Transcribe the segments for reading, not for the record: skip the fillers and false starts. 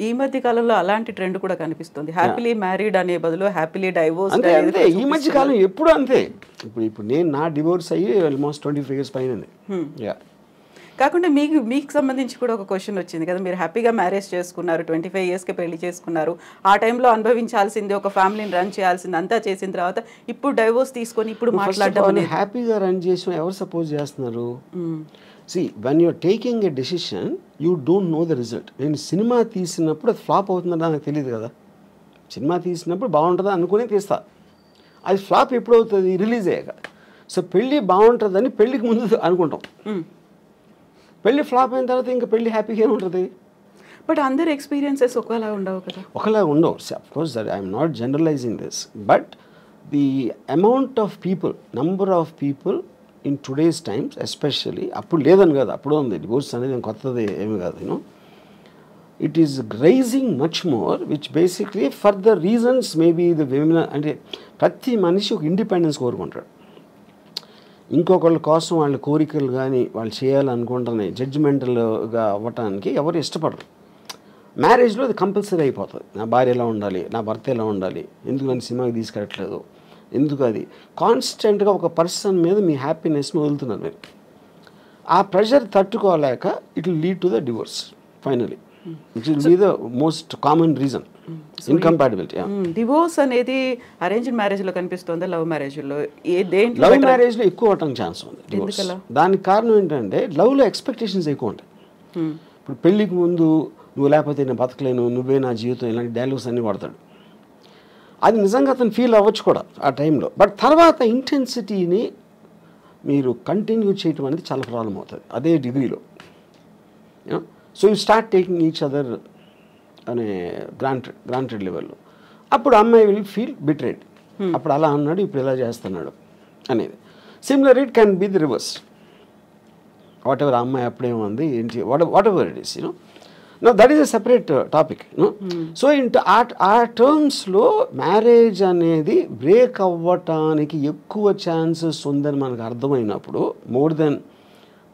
ఈ మధ్య కాలంలో అలాంటి ట్రెండ్ కూడా కనిపిస్తుంది. హ్యాపీలీ మ్యారీడ్ అనే బదులు హ్యాపీలీ డైవోర్స్ అంతే అంతే ఈ మధ్య కాలం ఎప్పుడు అంతే. ఇప్పుడు నేను నా డివోర్స్ అయ్యి ఆల్మోస్ట్ 25 years పైన. కాకుండా మీకు సంబంధించి కూడా ఒక క్వశ్చన్ వచ్చింది కదా, మీరు హ్యాపీగా మ్యారేజ్ చేసుకున్నారు, 25 yearsకి పెళ్లి చేసుకున్నారు, ఆ టైంలో అనుభవించాల్సింది, ఒక ఫ్యామిలీని రన్ చేయాల్సింది అంతా చేసిన తర్వాత ఇప్పుడు డైవోర్స్ తీసుకొని ఇప్పుడు మాట్లాడడం హ్యాపీగా రన్ చేసిన ఎవరు సపోజ్ చేస్తున్నారు? See, when you're taking a decision, you don't know the result. నేను సినిమా తీసినప్పుడు అది ఫ్లాప్ అవుతుందని నాకు తెలియదు కదా. సినిమా తీసినప్పుడు బాగుంటుందా అనుకునే తీస్తా, అది ఫ్లాప్ ఎప్పుడు అవుతుంది? రిలీజ్ అయ్యాక. సో పెళ్ళి బాగుంటుందని పెళ్ళికి ముందు అనుకుంటాం, పెళ్ళి ఫ్లాప్ అయిన తర్వాత ఇంకా పెళ్ళి హ్యాపీగా ఉంటుంది. బట్ అందరి ఎక్స్పీరియన్సెస్ ఒకలా ఉండవు కదా. ఒకలా ఉండవు. Of course I'm not generalising this, but the amount of people, number of people in today's times especially, అప్పుడు లేదని కాదు, అప్పుడు ఉంది డివోర్స్ అనేది కొత్తది ఏమి కాదు. You know it is rising much more, which basically for the reasons maybe the women, అంటే ప్రతి మనిషి ఒక ఇండిపెండెన్స్ కోరుకుంటాడు. ఇంకొకళ్ళ కోసం వాళ్ళ కోరికలు కానీ వాళ్ళు చేయాలనుకుంటున్నాయి జడ్జిమెంటల్గా అవ్వటానికి ఎవరు ఇష్టపడరు. మ్యారేజ్లో అది కంపల్సరీ అయిపోతుంది. నా భార్య ఎలా ఉండాలి, నా భర్త ఎలా ఉండాలి, ఎందుకు నన్ను సినిమాకి తీసుకెళ్ళట్లేదు, ఎందుకు అది కాన్స్టెంట్గా ఒక పర్సన్ మీద మీ హ్యాపీనెస్ని వదులుతున్నారు మీరు. ఆ ప్రెషర్ తట్టుకోలేక it will lead to the divorce finally, which will be the most common reason. Incompatibility. Divorce అనేది అరేంజ్డ్ మ్యారేజ్లో కనిపిస్తుందా, లవ్ మ్యారేజ్లో? లవ్ మ్యారేజ్లో ఎక్కువ అవటానికి ఛాన్స్ ఉంది. దానికి కారణం ఏంటంటే లవ్లో ఎక్స్పెక్టేషన్స్ ఎక్కువ ఉంటాయి. ఇప్పుడు పెళ్ళికి ముందు నువ్వు లేకపోతే నేను బతకలేను, నువ్వే నా జీవితం, ఇలాంటి డైలాగ్స్ అన్నీ వాడతాడు. అది నిజంగా అతను ఫీల్ అవ్వచ్చు కూడా ఆ టైంలో. బట్ తర్వాత ఇంటెన్సిటీని మీరు కంటిన్యూ చేయటం అనేది చాలా ప్రాబ్లం అవుతుంది అదే డిగ్రీలో. So you start taking each other అనే గ్రాంటెడ్ లెవెల్లో. అప్పుడు అమ్మాయి విల్ ఫీల్ బిట్రేడ్. అప్పుడు అలా అన్నాడు, ఇప్పుడు ఇలా చేస్తున్నాడు అనేది. Similar it can be the reverse. What ever అమ్మాయి అప్పుడేముంది ఏంటి, what ever it is, you know. No, that is a separate topic. No? So ఆ టర్మ్స్లో మ్యారేజ్ అనేది బ్రేక్ అవ్వటానికి ఎక్కువ ఛాన్సెస్ ఉందని మనకు అర్థమైనప్పుడు, more than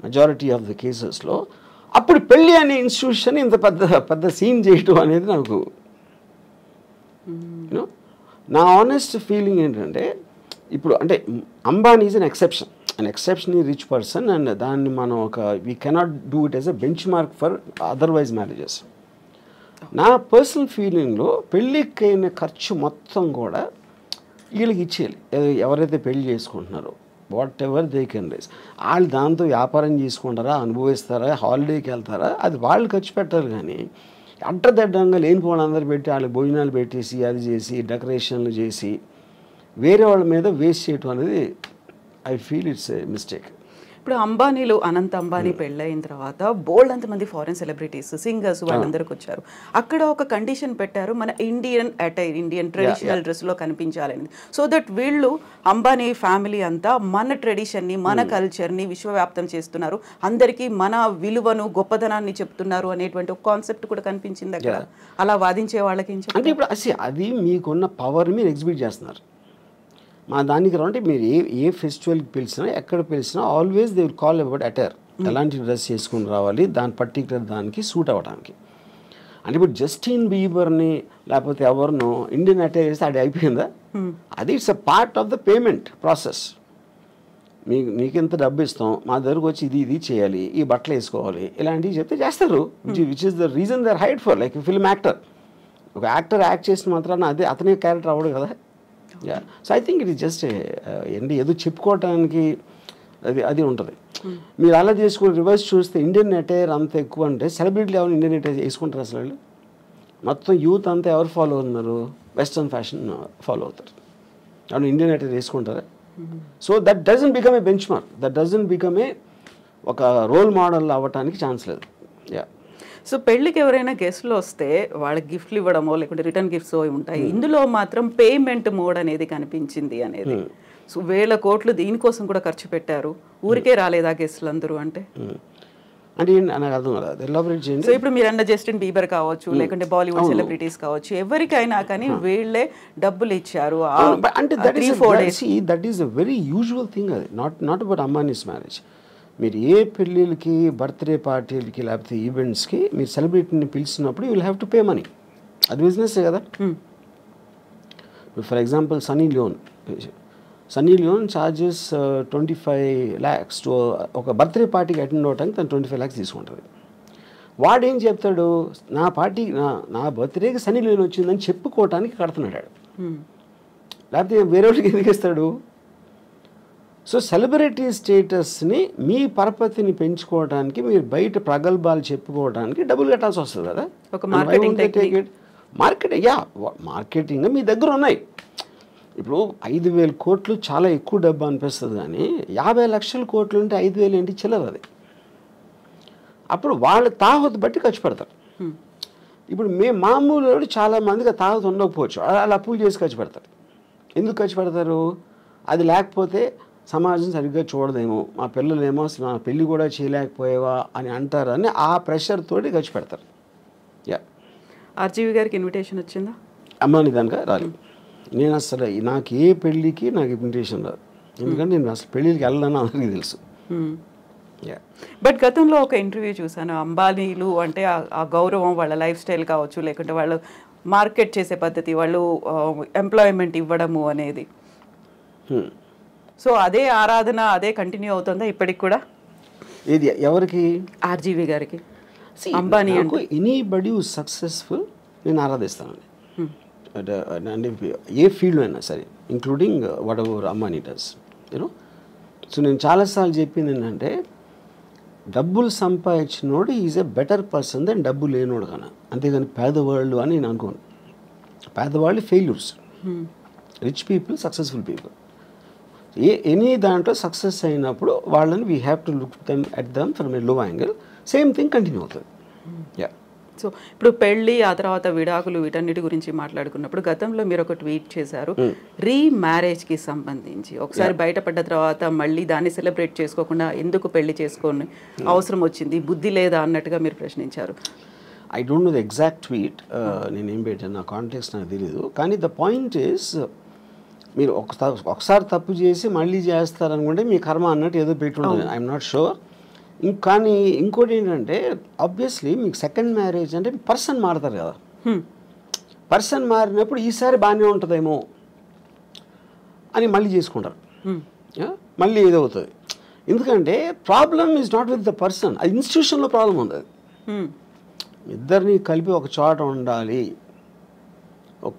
majority of the కేసెస్లో, అప్పుడు పెళ్ళి అనే ఇన్స్టిట్యూషన్ ఇంత పెద్ద సీన్ చేయటం అనేది నాకు యూనో నా ఆనెస్ట్ ఫీలింగ్ ఏంటంటే, ఇప్పుడు అంటే Ambani is an exceptionary rich person, and దాన్ని మనం we cannot do it as a benchmark for otherwise marriages. నా పర్సనల్ ఫీలింగ్లో పెళ్ళికైన ఖర్చు మొత్తం కూడా వీళ్ళకి ఇచ్చేయాలి. ఎవరైతే పెళ్ళి చేసుకుంటున్నారో whatever they can raise, వాళ్ళు దాంతో వ్యాపారం చేసుకుంటారా, అనుభవిస్తారా, హాలిడేకి వెళ్తారా, అది వాళ్ళు ఖర్చు పెట్టాలి. కానీ అడ్డదడ్డంగా లేనిపోవడం అందరు పెట్టి వాళ్ళకి భోజనాలు పెట్టేసి అది చేసి డెకరేషన్లు చేసి వేరే వాళ్ళ మీద వేస్ట్ చేయటం అనేది I feel it's a mistake. ఇప్పుడు అంబానీలు, అనంత్ అంబానీ పెళ్ళైన తర్వాత బోల్డ్ అంతమంది ఫారెన్ సెలబ్రిటీస్, సింగర్స్ వాళ్ళందరికి వచ్చారు. అక్కడ ఒక కండిషన్ పెట్టారు, మన ఇండియన్ అటైర్, ఇండియన్ ట్రెడిషనల్ డ్రెస్లో కనిపించాలని. సో దట్ వీళ్ళు అంబానీ ఫ్యామిలీ అంతా మన ట్రెడిషన్ని, మన కల్చర్ని విశ్వవ్యాప్తం చేస్తున్నారు, అందరికీ మన విలువను గొప్పదనాన్ని చెప్తున్నారు అనేటువంటి ఒక కాన్సెప్ట్ కూడా కనిపించింది అక్కడ. అలా వాదించే వాళ్ళకి ఏం చెప్పారు? అంటే ఇప్పుడు అది మీకున్న పవర్ మీరు ఎగ్జిబిట్ చేస్తున్నారు. మా దానికి అంటే మీరు ఏ ఫెస్టివల్కి పిలిచినా, ఎక్కడ పిలిచినా always they will call about attire. ఎలాంటి డ్రెస్ చేసుకుని రావాలి, దాని పర్టికులర్ దానికి సూట్ అవ్వడానికి. అంటే ఇప్పుడు జస్టిన్ బీబర్ని లేకపోతే ఎవరినో ఇండియన్ అటైర్ వేస్తే అది అయిపోయిందా? అది it's a part of the payment process. మీకు ఎంత డబ్బు ఇస్తాం, మా దగ్గరకు వచ్చి ఇది చేయాలి, ఈ బట్టలు వేసుకోవాలి, ఇలాంటివి చెప్తే చేస్తారు. Which is the reason they are hide for. Like film actor, ఒక యాక్టర్ యాక్ట్ చేసిన మాత్రాన అదే అతనే క్యారెక్టర్ అవ్వడు కదా. So I think it is just ఏదో చెప్పుకోవటానికి అది ఉంటుంది. మీరు అలా చేసుకుని రివర్స్ చూస్తే ఇండియన్ అటైర్ అంత ఎక్కువ అంటే సెలబ్రిటీలు ఎవరు ఇండియన్ అటైర్ వేసుకుంటారు అసలు? వాళ్ళు మొత్తం యూత్ అంతా ఎవరు ఫాలో అవుతున్నారు? వెస్ట్రన్ ఫ్యాషన్ ఫాలో అవుతారు. అవును, ఇండియన్ అటైర్ వేసుకుంటారా? So that doesn't become a bench mark, that doesn't become a ఒక రోల్ మోడల్ అవ్వటానికి ఛాన్స్ లేదు. సో పెళ్ళికి ఎవరైనా గెస్ట్లు వస్తే వాళ్ళకి గిఫ్ట్లు ఇవ్వడమో లేకుంటే రిటర్న్ గిఫ్ట్స్ ఉంటాయి. ఇందులో మాత్రం పేమెంట్ మోడ్ అనేది కనిపించింది అనేది. సో 1000 కోట్లు దీనికోసం కూడా ఖర్చు పెట్టారు. ఊరికే రాలేదా గెస్ట్లు అందరూ? అంటే నాకు అర్థం కాదు, ఎలాబరేట్ చేయండి. సో ఇప్పుడు మీరు అన్న జస్టిన్ బీబర్ కావచ్చు, లేకుంటే బాలీవుడ్ సెలబ్రిటీస్ కావచ్చు, ఎవరికైనా కానీ వీళ్ళే డబ్బులు ఇచ్చారు. అంటే that is a very usual thing. అది నాట్ అబౌట్ అంబానీస్ మ్యారేజ్. మీరు ఏ పెళ్ళిళ్ళకి బర్త్డే పార్టీలకి లేకపోతే ఈవెంట్స్కి మీరు సెలబ్రిటీని పిలిచినప్పుడు you will have to pay money. అది బిజినెస్ కదా. For example Sunny Leone charges 25 lakhs to ఒక బర్త్డే పార్టీకి అటెండ్ అవ్వడానికి తను 25 lakhs తీసుకుంటుంది. వాడేం చెప్తాడు, నా పార్టీ నా బర్త్డేకి సన్నీ లియోన్ వచ్చిందని చెప్పుకోవటానికి కడుతున్నాడు. లేకపోతే వేరే వాళ్ళకి ఎందుకు ఇస్తాడు? సో సెలబ్రిటీ స్టేటస్ని మీ పరపతిని పెంచుకోవడానికి మీరు బయట ప్రగల్భాలు చెప్పుకోవడానికి డబ్బులు కట్టాల్సి వస్తుంది కదా. మార్కెటింగ్ మీ దగ్గర ఉన్నాయి. ఇప్పుడు 5,000 కోట్లు చాలా ఎక్కువ డబ్బు అనిపిస్తుంది, కానీ 50 లక్షల కోట్లు ఉంటే 5,000 ఏంటి చిల్లర అది. అప్పుడు వాళ్ళ తాహతు బట్టి ఖర్చు పెడతారు. ఇప్పుడు మామూలు చాలా మందికి తాహతు ఉండకపోవచ్చు, అలా అప్పులు చేసి ఖర్చు పెడతారు. ఎందుకు ఖర్చు పెడతారు? అది లేకపోతే సమాజం సరిగ్గా చూడదేమో, మా పిల్లలేమో మా పెళ్ళి కూడా చేయలేకపోయేవా అని అంటారని ఆ ప్రెషర్ తోటి ఖర్చు పెడతారు. ఆర్జీవి గారికి ఇన్విటేషన్ వచ్చిందా? అమ్మాని దానిక రాలేదు. నేను అసలు నాకు ఏ పెళ్ళికి నాకు ఇన్విటేషన్ రాదు, ఎందుకంటే నేను అసలు పెళ్ళికి వెళ్ళాలని అందరికీ తెలుసు. బట్ గతంలో ఒక ఇంటర్వ్యూ చూసాను, అంబానీలు అంటే ఆ గౌరవం, వాళ్ళ లైఫ్ స్టైల్ కావచ్చు, లేకుంటే వాళ్ళు మార్కెట్ చేసే పద్ధతి, వాళ్ళు ఎంప్లాయ్మెంట్ ఇవ్వడము అనేది, సో అదే ఆరాధన అదే కంటిన్యూ అవుతుందా ఇప్పటికి కూడా? ఏది ఎవరికి? ఆర్జీవి గారికి. అంబానీ అంటే ఎనీబడి హూ సక్సెస్ఫుల్ నేను ఆరాధిస్తానండి. అంటే ఏ ఫీల్డ్ అయినా సరే, including whatever Ambani does, you know. So నేను చాలాసార్లు చెప్పింది ఏంటంటే, డబ్బులు సంపాదించినోడు is a better person than డబ్బు లేనోడు కన్నా. అంతేగాని పేదవాళ్ళు అని నేను అనుకోను. పేదవాళ్ళు failures, rich people successful people. Any దాంట్లో సక్సెస్ అయినప్పుడు వాళ్ళని we have to look at them from a low angle. Same thing continue అవుతుంది. సో ఇప్పుడు పెళ్ళి, ఆ తర్వాత విడాకులు, వీటన్నిటి గురించి మాట్లాడుకున్నప్పుడు గతంలో మీరు ఒక ట్వీట్ చేశారు, రీమ్యారేజ్కి సంబంధించి. ఒకసారి బయటపడ్డ తర్వాత మళ్ళీ దాన్ని సెలబ్రేట్ చేసుకోకుండా ఎందుకు పెళ్లి చేసుకొని అవసరం వచ్చింది, బుద్ధి లేదా అన్నట్టుగా మీరు ప్రశ్నించారు. I don't know the exact tweet, నేనేం పెట్టాను, నా కాంటెక్స్ట్ నాకు తెలీదు. కానీ ద పాయింట్ ఈస్, మీరు ఒకసారి తప్పు చేసి మళ్ళీ చేస్తారనుకుంటే మీ కర్మ అన్నట్టు ఏదో పెట్టుంటుంది. I'm not sure. కానీ ఇంకోటి ఏంటంటే, ఆబ్వియస్లీ మీకు సెకండ్ మ్యారేజ్ అంటే పర్సన్ మారుతారు కదా. పర్సన్ మారినప్పుడు ఈసారి బాగానే ఉంటుందేమో అని మళ్ళీ చేసుకుంటారు, మళ్ళీ ఏదవుతుంది. ఎందుకంటే problem is not with the person, అది ఇన్స్టిట్యూషన్లో ప్రాబ్లం ఉంది. అది ఇద్దరిని కలిపి ఒక చోట ఉండాలి,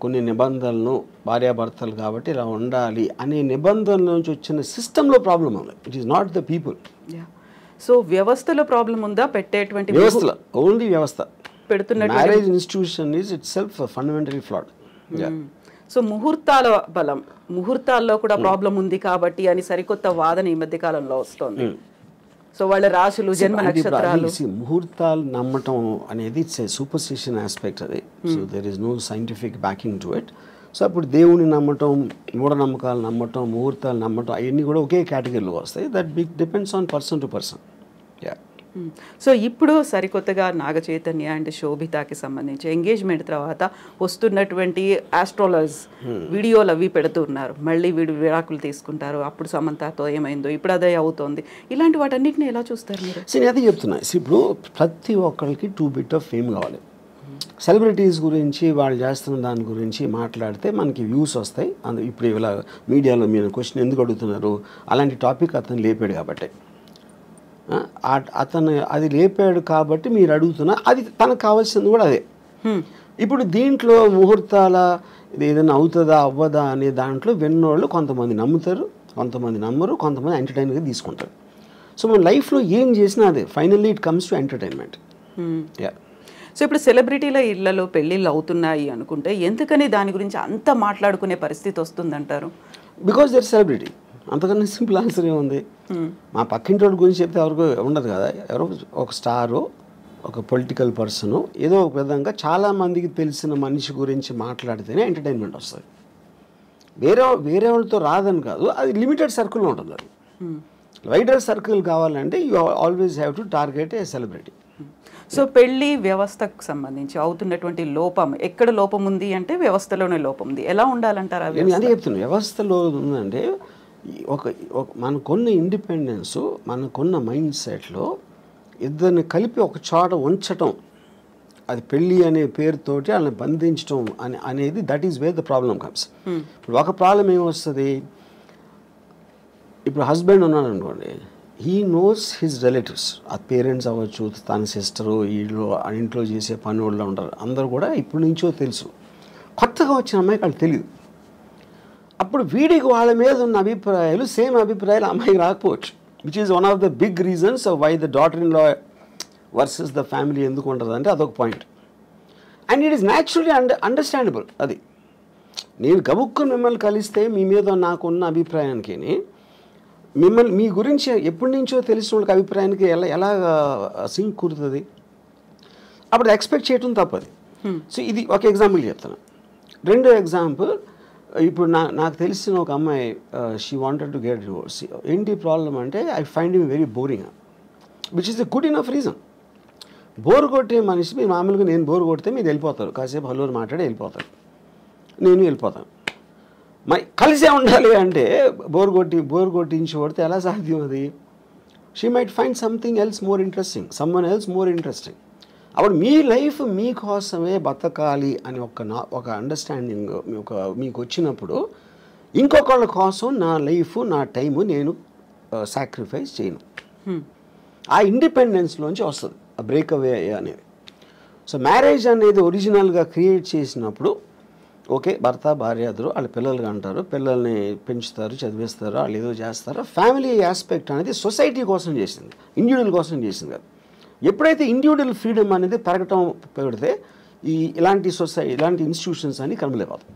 కొన్ని నిబంధనలను, భార్యాభర్తలు కాబట్టి ఇలా ఉండాలి అనే నిబంధనల నుంచి వచ్చిన సిస్టంలో ప్రాబ్లం ఉంది. It is not the people. So వ్యవస్థలో ప్రాబ్లం ఉందా? పెట్టేటువంటి వ్యవస్థలో, ఓన్లీ వ్యవస్థ పెడుతున్న marriage institution is itself fundamentally flawed. So ముహూర్తాల బలం, ముహూర్తాల్లో కూడా ప్రాబ్లం ఉంది కాబట్టి అని సరికొత్త వాదన ఈ మధ్య కాలంలో వస్తుంది. సో వాళ్ళ రాశులు, జన్మ నక్షత్రాలు, ముహూర్తాలు నమ్మటం అనేది ఇట్స్ ఏ సూపర్స్టిషన్ ఆస్పెక్ట్. అది so there is no scientific backing to it. So అప్పుడు దేవుని నమ్మటం, మూఢనమ్మకాలు నమ్మటం, ముహూర్తాలు నమ్మటం, అవన్నీ కూడా ఒకే కేటగిరీలో వస్తాయి. That depends on person to person. So ఇప్పుడు సరికొత్తగా నాగ చైతన్య అండ్ శోభితాకి సంబంధించి ఎంగేజ్మెంట్ తర్వాత వస్తున్నటువంటి ఆస్ట్రాలజర్స్ వీడియోలు అవి పెడుతున్నారు, మళ్ళీ విడాకులు తీసుకుంటారు, అప్పుడు సమంతతో ఏమైందో ఇప్పుడు అదే అవుతోంది. ఇలాంటి వాటన్నిటిని ఎలా చూస్తారు మీరు? నేను అదే చెప్తున్నా. ఇప్పుడు ప్రతి ఒక్కరికి 2 bit ఆఫ్ ఫేమ్ కావాలి. సెలబ్రిటీస్ గురించి, వాళ్ళు చేస్తున్న దాని గురించి మాట్లాడితే మనకి వ్యూస్ వస్తాయి. ఇప్పుడు ఇలా మీడియాలో మీరు క్వశ్చన్ ఎందుకు అడుగుతున్నారు, అలాంటి టాపిక్ అతను లేపాడు కాబట్టి, అతను అది లేపాడు కాబట్టి మీరు అడుగుతున్నా, అది తనకు కావాల్సింది కూడా అదే. ఇప్పుడు దీంట్లో ముహూర్తాల ఇది ఏదైనా అవుతుందా అవ్వదా అనే దాంట్లో విన్నోళ్ళు కొంతమంది నమ్ముతారు, కొంతమంది నమ్మరు, కొంతమంది ఎంటర్టైన్గా తీసుకుంటారు. సో మన లైఫ్లో ఏం చేసినా అదే, finally it comes to entertainment. So ఇప్పుడు సెలబ్రిటీల ఇళ్లలో పెళ్ళిళ్ళు అవుతున్నాయి అనుకుంటే ఎందుకని దాని గురించి అంత మాట్లాడుకునే పరిస్థితి వస్తుందంటారు? Because there celebrity. అంతకన్నా సింపుల్ ఆన్సర్ ఏముంది? మా పక్కింటి వాళ్ళ గురించి చెప్తే ఎవరికి ఉండదు కదా. ఎవరో ఒక స్టారు, ఒక పొలిటికల్ పర్సను, ఏదో ఒక విధంగా చాలామందికి తెలిసిన మనిషి గురించి మాట్లాడితేనే ఎంటర్టైన్మెంట్ వస్తుంది. వేరే వాళ్ళతో రాదని కాదు, అది లిమిటెడ్ సర్కిల్లో ఉంటుంది. అది వైడర్ సర్కిల్ కావాలంటే you always have to target A celebrity. So పెళ్లి వ్యవస్థకు సంబంధించి అవుతున్నటువంటి లోపం, ఎక్కడ లోపం ఉంది అంటే వ్యవస్థలోనే లోపం ఉంది. ఎలా ఉండాలంటారు? నేను అదే చెప్తున్నాను. వ్యవస్థలో ఉందంటే మనకున్న ఇండిపెండెన్స్, మనకున్న మైండ్ సెట్లో ఇద్దరిని కలిపి ఒక చోట ఉంచటం, అది పెళ్ళి అనే పేరుతోటి వాళ్ళని బంధించడం అనేది that is where the problem comes. ఇప్పుడు ఒక ప్రాబ్లం ఏమొస్తుంది, ఇప్పుడు హస్బెండ్ ఉన్నాడు అనుకోండి, హీ నోస్ హిజ్ రిలేటివ్స్, ఆ పేరెంట్స్ అవ్వచ్చు, తన సిస్టరు, వీళ్ళు ఇంట్లో చేసే పని వాళ్ళు ఉంటారు, అందరూ కూడా ఇప్పటి నుంచో తెలుసు. కొత్తగా వచ్చిన అమ్మాయికి వాళ్ళు తెలియదు. అప్పుడు వీడికి వాళ్ళ మీద ఉన్న అభిప్రాయాలు సేమ్ అభిప్రాయాలు అమ్మాయికి రాకపోవచ్చు, which is one of the big reasons why the daughter in law versus the family ఎందుకు ఉంటుంది అంటే అదొక point. And it is naturally understandable. అది నేను గబుక్కుని మిమ్మల్ని కలిస్తే మీ మీద నాకున్న అభిప్రాయానికి మిమ్మల్ని మీ గురించి ఎప్పటి నుంచో తెలిసిన వాళ్ళకి అభిప్రాయానికి ఎలా సింక్ కుడుతుంది, అప్పుడు ఎక్స్పెక్ట్ చేయటం తప్పది. సో ఇది ఒక ఎగ్జాంపుల్ చెప్తాను. రెండో ఎగ్జాంపుల్, ఇప్పుడు నాకు తెలిసిన ఒక అమ్మాయి, she wanted to get divorce. ఏంటి ప్రాబ్లం అంటే I find him very boring, which is the good enough reason. Bore కొట్టే మనిషి, మీరు మామూలుగా నేను బోర్ కొడితే మీరు వెళ్ళిపోతారు, కాసేపు హలో మాట్లాడి వెళ్ళిపోతారు, నేను వెళ్ళిపోతాను. మరి కలిసే ఉండాలి అంటే బోర్ కొట్టించి కొడితే ఎలా సాధ్యం అది? She might find something else more interesting, someone else more interesting. అప్పుడు మీ లైఫ్ మీకోసమే బతకాలి అని ఒక అండర్స్టాండింగ్ మీకు వచ్చినప్పుడు ఇంకొకళ్ళ కోసం నా లైఫ్ నా టైము నేను సాక్రిఫైస్ చేయను. ఆ ఇండిపెండెన్స్లోంచి వస్తుంది ఆ బ్రేక్అవే అనేది. సో మ్యారేజ్ అనేది ఒరిజినల్గా క్రియేట్ చేసినప్పుడు ఓకే, భర్త భార్య ఇద్దరు వాళ్ళ పిల్లలుగా అంటారు, పిల్లల్ని పెంచుతారు, చదివిస్తారు, వాళ్ళు ఏదో చేస్తారు. ఫ్యామిలీ ఆస్పెక్ట్ అనేది సొసైటీ కోసం చేసింది, ఇండివిజువల్ కోసం చేసింది కాదు. ఎప్పుడైతే ఇండివిజువల్ ఫ్రీడమ్ అనేది పెరగటం పెడితే ఇలాంటి ఇలాంటి ఇన్స్టిట్యూషన్స్ అని కనబలేకపోతాయి.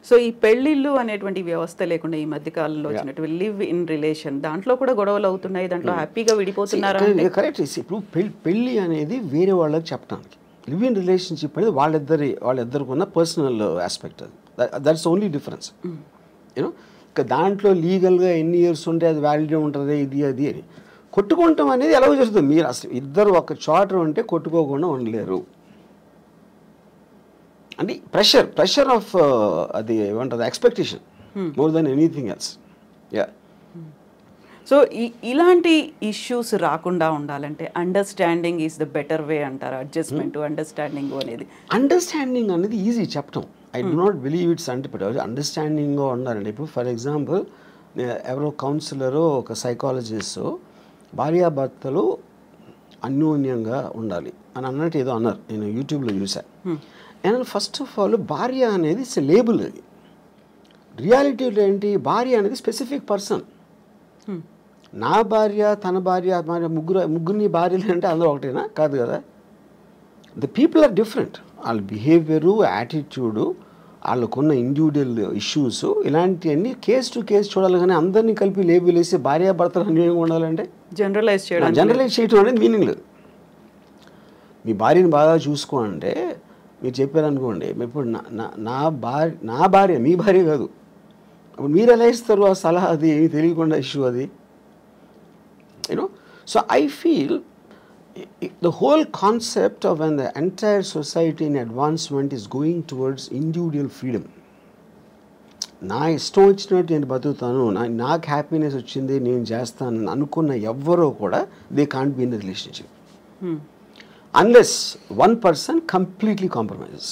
సో ఈ పెళ్ళిళ్ళు అనేటువంటి వ్యవస్థ లేకుండా ఈ మధ్య కాలంలో వచ్చినటువంటి లివ్ ఇన్ రిలేషన్, దాంట్లో కూడా గొడవలు అవుతున్నాయి, దాంట్లో హ్యాపీగా విడిపోతున్నారు. కరెక్ట్. ఇప్పుడు పెళ్ళి అనేది వేరే వాళ్ళకి చెప్పడానికి, లివ్ ఇన్ రిలేషన్షిప్ అనేది వాళ్ళిద్దరికి ఉన్న పర్సనల్ ఆస్పెక్ట్. అది దట్స్ ఓన్లీ డిఫరెన్స్. యూనో, ఇక దాంట్లో లీగల్గా ఎన్ని ఇయర్స్ ఉంటే అది వ్యాలిడ్ ఉంటుంది, ఇది అది అని. కొట్టుకుంటాం అనేది ఎలా జరుగుతుంది? మీరు అసలు ఇద్దరు ఒక చోట ఉంటే కొట్టుకోకుండా ఉండలేరు. అంటే ప్రెషర్ ఆఫ్ అది ఏమంటుంది, expectation more than anything else. Yeah. So ఇలాంటి ఇష్యూస్ రాకుండా ఉండాలంటే understanding is the better way అంటారు. అడ్జస్ట్మెంట్ అండర్స్టాండింగ్ అనేది ఈజీ చెప్పటం. I do not believe it's అండర్స్టాండింగ్గా ఉండాలండి. ఇప్పుడు ఫర్ ఎగ్జాంపుల్, ఎవరో కౌన్సిలరు, ఒక సైకాలజిస్టు భార్యాభర్తలు అన్యోన్యంగా ఉండాలి అని అన్నట్టు ఏదో అన్నారు, నేను యూట్యూబ్లో చూసా. అండ్ ఫస్ట్ ఆఫ్ ఆల్, భార్య అనేది ఇట్స్ లేబుల్. అది రియాలిటీలో ఏంటి, భార్య అనేది స్పెసిఫిక్ పర్సన్. నా భార్య, తన భార్య, ముగ్గురిని భార్యలు అంటే అందరూ ఒకటేనా? కాదు కదా. The people are different. వాళ్ళ బిహేవియరు, యాటిట్యూడు, వాళ్ళకున్న ఇండివిజువల్ ఇష్యూస్, ఇలాంటివన్నీ కేస్ టు కేస్ చూడాలి. కానీ అందరినీ కలిపి లేబుల్ వేసి భార్యాభర్తలు అన్యోన్యంగా ఉండాలంటే జనరలైజ్ చేయడం అనేది మీనింగ్ లేదు. మీ భార్యని బాగా చూసుకోవాలంటే మీరు చెప్పారనుకోండి, ఇప్పుడు నా భార్య మీ భార్య కాదు, అప్పుడు మీరు ఎలా ఇస్తారు ఆ సలహా? అది ఏమి తెలియకుండా ఇష్యూ అది. You know, so I feel the whole concept of when the entire society in advancement is going towards individual freedom. నా ఇష్టం వచ్చినట్టు నేను బతుకుతాను, నాకు హ్యాపీనెస్ వచ్చింది నేను చేస్తాను అనుకున్న ఎవ్వరూ కూడా they can't be in the relationship unless one person completely compromises.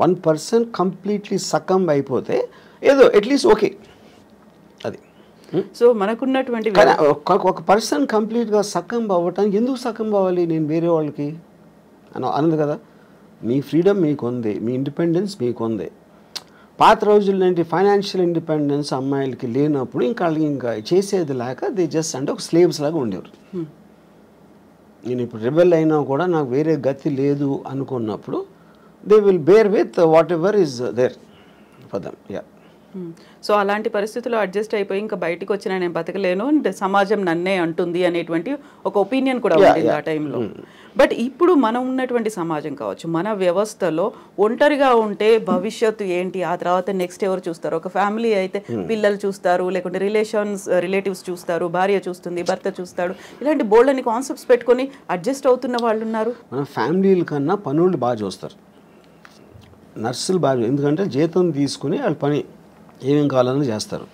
One person completely succumb అయిపోతే ఏదో అట్లీస్ట్ ఓకే. అది సో మనకున్నటువంటి ఒక పర్సన్ కంప్లీట్గా సకంబ్ అవ్వటానికి ఎందుకు సకంబ్ అవ్వాలి నేను వేరే వాళ్ళకి అన్నది కదా. మీ ఫ్రీడమ్ మీకు ఉంది, మీ ఇండిపెండెన్స్ మీకు ఉంది. పాత రోజుల్లో ఏంటి, ఫైనాన్షియల్ ఇండిపెండెన్స్ అమ్మాయిలకి లేనప్పుడు ఇంకా చేసేది లేక దే జస్ట్ అంటే ఒక స్లేవ్స్ లాగా ఉండేవారు. నేను ఇప్పుడు రెబెల్ అయినా కూడా నాకు వేరే గతి లేదు అనుకున్నప్పుడు they will bear with whatever is there for them. Yeah. So అలాంటి పరిస్థితుల్లో అడ్జస్ట్ అయిపోయి ఇంకా బయటకు వచ్చినా నేను బతకలేను, సమాజం నన్నే అంటుంది అనేటువంటి ఒక ఒపీనియన్ కూడా ఉంది ఆ టైంలో. బట్ ఇప్పుడు మనం ఉన్నటువంటి సమాజం కావచ్చు, మన వ్యవస్థలో ఒంటరిగా ఉంటే భవిష్యత్తు ఏంటి, ఆ తర్వాత నెక్స్ట్ ఎవరు చూస్తారు? ఒక ఫ్యామిలీ అయితే పిల్లలు చూస్తారు, లేకుంటే రిలేటివ్స్ చూస్తారు, భార్య చూస్తుంది, భర్త చూస్తాడు. ఇలాంటి బోల్డ్ అని కాన్సెప్ట్స్ పెట్టుకొని అడ్జస్ట్ అవుతున్న వాళ్ళు ఉన్నారు. మన ఫ్యామిలీల కన్నా పనులు బాగా చూస్తారు, నర్సులు బాగా, ఎందుకంటే జీతం తీసుకుని వాళ్ళ పని ఏమేం కావాలని చేస్తారు.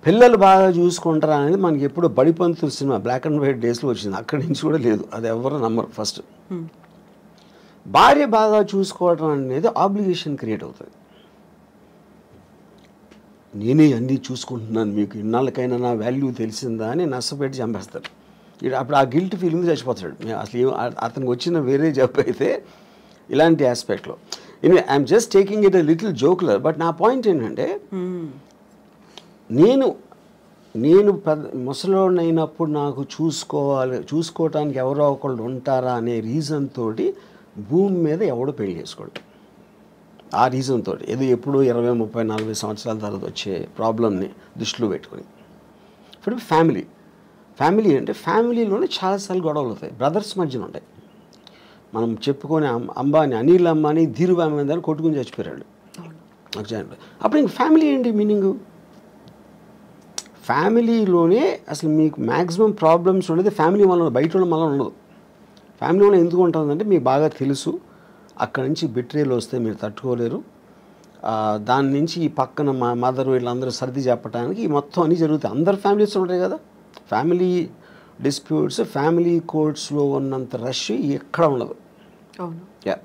పిల్లలు బాగా చూసుకుంటారా అనేది మనకి ఎప్పుడు Badipantulu cinema black and white డేస్లో వచ్చింది, అక్కడి నుంచి కూడా లేదు, అది ఎవరు నమ్మరు. ఫస్ట్ భార్య బాగా చూసుకోవడం అనేది ఆబ్లిగేషన్ క్రియేట్ అవుతుంది. నేనే అన్నీ చూసుకుంటున్నాను, మీకు ఇన్నాళ్ళకైనా నా వాల్యూ తెలిసిందా అని నష్టపెట్టి చంపేస్తారు. అప్పుడు ఆ గిల్ట్ ఫీలింగ్ చచ్చిపోతాడు. అసలు అతనికి వచ్చిన వేరే జాబ్ అయితే ఇలాంటి ఆస్పెక్ట్లో. I'm just taking it a little jocular. But నా పాయింట్ ఏంటంటే, నేను ముసలోడిని అయినప్పుడు నాకు చూసుకోవటానికి ఎవరో ఒకళ్ళు ఉంటారా అనే రీజన్ తోటి భూమి మీద ఎవడో పెళ్లి చేసుకోడు. ఆ రీజన్ తోటి ఏదో ఎప్పుడు 20, 30, 40 సంవత్సరాల తర్వాత వచ్చే ప్రాబ్లమ్ని దృష్టిలో పెట్టుకుని. ఇప్పుడు ఫ్యామిలీ అంటే ఫ్యామిలీలోనే చాలాసార్లు గొడవలు అవుతాయి, బ్రదర్స్ మధ్యన ఉంటాయి. మనం చెప్పుకొని అనిల్ అంబానీ ధీరుభాయ్ అంబానీ కొట్టుకుని చచ్చిపోయాడు. అప్పుడు ఇంక ఫ్యామిలీ ఏంటి మీనింగ్? ఫ్యామిలీలోనే అసలు మీకు మ్యాక్సిమం ప్రాబ్లమ్స్ ఉండేది ఫ్యామిలీ వల్ల, బయట ఉన్న వల్ల ఉండదు. ఫ్యామిలీ వల్ల ఎందుకు ఉంటుందంటే మీకు బాగా తెలుసు అక్కడి నుంచి బిట్రేలు వస్తే మీరు తట్టుకోలేరు, దాని నుంచి ఈ పక్కన మా మదర్ వీళ్ళందరూ సర్ది చెప్పడానికి మొత్తం అన్నీ జరుగుతాయి. అందరు ఫ్యామిలీస్ ఉంటాయి కదా. ఫ్యామిలీ డిస్ప్యూట్స్, ఫ్యామిలీ కోర్ట్స్లో ఉన్నంత రష్ ఎక్కడ ఉండదు. అవును. యా.